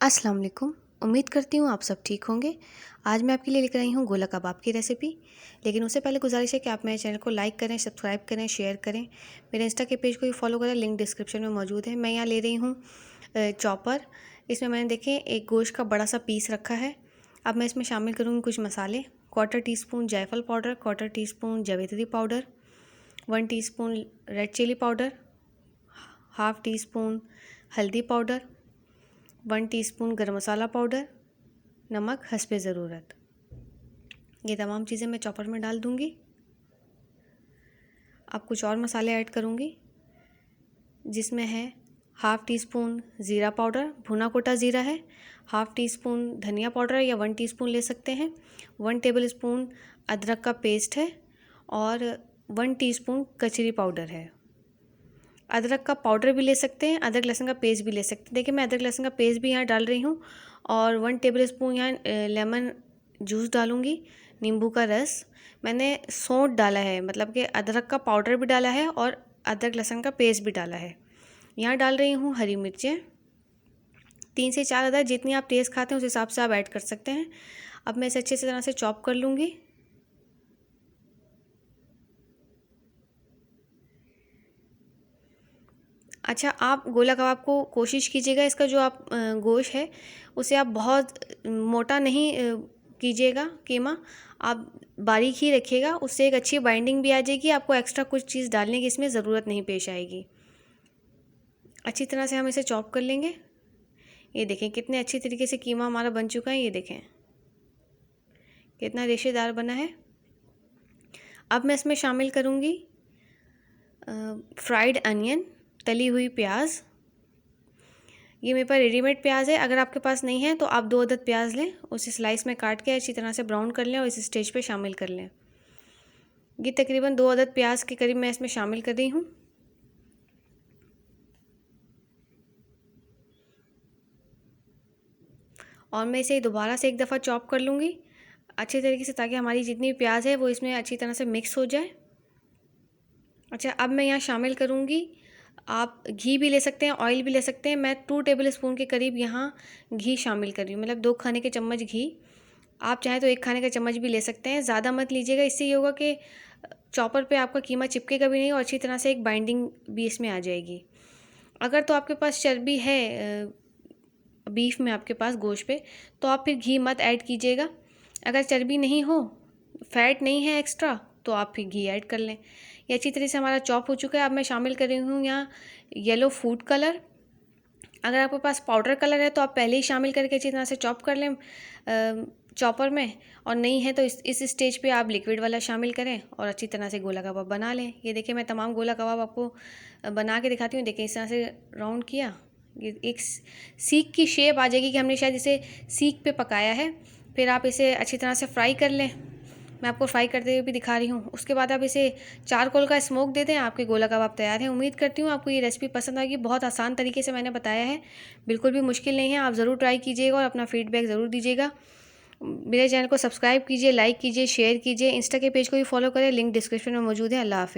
अस्सलाम वालेकुम। उम्मीद करती हूँ आप सब ठीक होंगे। आज मैं आपके लिए लेकर आई हूँ गोला कबाब की रेसिपी। लेकिन उससे पहले गुजारिश है कि आप मेरे चैनल को लाइक करें, सब्सक्राइब करें, शेयर करें। मेरे इंस्टा के पेज को भी फॉलो करें, लिंक डिस्क्रिप्शन में मौजूद है। मैं यहाँ ले रही हूँ चॉपर। इसमें मैंने देखें एक गोश्त का बड़ा सा पीस रखा है। अब मैं इसमें शामिल करूँगी कुछ मसाले। 1/4 टीस्पून जायफल पाउडर, 1/4 टीस्पून जावित्री powder, 1 teaspoon red chilli powder, 1/2 teaspoon हल्दी powder, 1 teaspoon garam masala powder, नमक हस्बे ज़रूरत। ये तमाम चीज़ें मैं चॉपर में डाल दूँगी। अब कुछ और मसाले ऐड करूँगी जिसमें है 1/2 टीस्पून ज़ीरा पाउडर, भुना कोटा ज़ीरा है, 1/2 टीस्पून धनिया पाउडर या 1 टीस्पून ले सकते हैं, 1 टेबल स्पून अदरक का पेस्ट है और 1 टीस्पून कचरी पाउडर है। अदरक का पाउडर भी ले सकते हैं, अदरक लहसुन का पेस्ट भी ले सकते हैं। देखिए मैं अदरक लहसुन का पेस्ट भी यहाँ डाल रही हूँ और 1 टेबल स्पून यहाँ लेमन जूस डालूँगी, नींबू का रस। मैंने सौंठ डाला है, मतलब कि अदरक का पाउडर भी डाला है और अदरक लहसुन का पेस्ट भी डाला है। यहाँ डाल रही हूँ हरी मिर्चें, 3 से 4 अदर, जितनी आप टेस्ट खाते हैं उस हिसाब से आप ऐड कर सकते हैं। अब मैं इसे अच्छे से तरह से चॉप कर लूँगी। अच्छा, आप गोला कबाब को कोशिश कीजिएगा इसका जो आप गोश्त है उसे आप बहुत मोटा नहीं कीजिएगा कीमा, आप बारीक ही रखिएगा। उससे एक अच्छी बाइंडिंग भी आ जाएगी, आपको एक्स्ट्रा कुछ चीज़ डालने की इसमें ज़रूरत नहीं पेश आएगी। अच्छी तरह से हम इसे चॉप कर लेंगे। ये देखें कितने अच्छी तरीके से कीमा हमारा बन चुका है। ये देखें कितना रेशेदार बना है। अब मैं इसमें शामिल करूँगी फ्राइड अनियन, तली हुई प्याज। ये मेरे पास रेडीमेड प्याज है, अगर आपके पास नहीं है तो आप 2 अदद प्याज लें, उसे स्लाइस में काट के अच्छी तरह से ब्राउन कर लें और इस स्टेज पे शामिल कर लें। ये तकरीबन 2 अदद प्याज के करीब मैं इसमें शामिल कर रही हूँ। और मैं इसे दोबारा से एक दफ़ा चॉप कर लूँगी अच्छे तरीके से, ताकि हमारी जितनी भी प्याज है वो इसमें अच्छी तरह से मिक्स हो जाए। अच्छा, अब मैं यहाँ शामिल करूँगी, आप घी भी ले सकते हैं, ऑयल भी ले सकते हैं। मैं 2 टेबल स्पून के करीब यहाँ घी शामिल कर रही हूँ, मतलब 2 खाने के चम्मच घी। आप चाहें तो 1 खाने का चम्मच भी ले सकते हैं, ज़्यादा मत लीजिएगा। इससे ये होगा कि चॉपर पे आपका कीमा चिपकेगा भी नहीं और अच्छी तरह से एक बाइंडिंग भी इसमें आ जाएगी। अगर तो आपके पास चर्बी है बीफ में, आपके पास गोश्त पे, तो आप फिर घी मत ऐड कीजिएगा। अगर चर्बी नहीं हो, फैट नहीं है एक्स्ट्रा, तो आप फिर घी ऐड कर लें। ये अच्छी तरह से हमारा चॉप हो चुका है। अब मैं शामिल कर रही हूँ यहाँ येलो फूड कलर। अगर आपके पास पाउडर कलर है तो आप पहले ही शामिल करके अच्छी तरह से चॉप कर लें चॉपर में, और नहीं है तो इस स्टेज पे आप लिक्विड वाला शामिल करें और अच्छी तरह से गोला कबाब बना लें। ये देखिए मैं तमाम गोला कबाब आपको बना के दिखाती हूँ। देखिए इस तरह से राउंड किया, ये एक सीख की शेप आ जाएगी कि हमने शायद इसे सीख पे पकाया है। फिर आप इसे अच्छी तरह से फ्राई कर लें, मैं आपको फ्राई करते हुए भी दिखा रही हूँ। उसके बाद आप इसे चारकोल का स्मोक दे दें, आपके गोला कबाब तैयार हैं। उम्मीद करती हूँ आपको ये रेसिपी पसंद आएगी। बहुत आसान तरीके से मैंने बताया है, बिल्कुल भी मुश्किल नहीं है। आप ज़रूर ट्राई कीजिएगा और अपना फीडबैक ज़रूर दीजिएगा। मेरे चैनल को सब्सक्राइब कीजिए, लाइक कीजिए, शेयर कीजिए। इंस्टा के पेज को भी फॉलो करें, लिंक डिस्क्रिप्शन में मौजूद है। अल्लाह हाफ़िज़।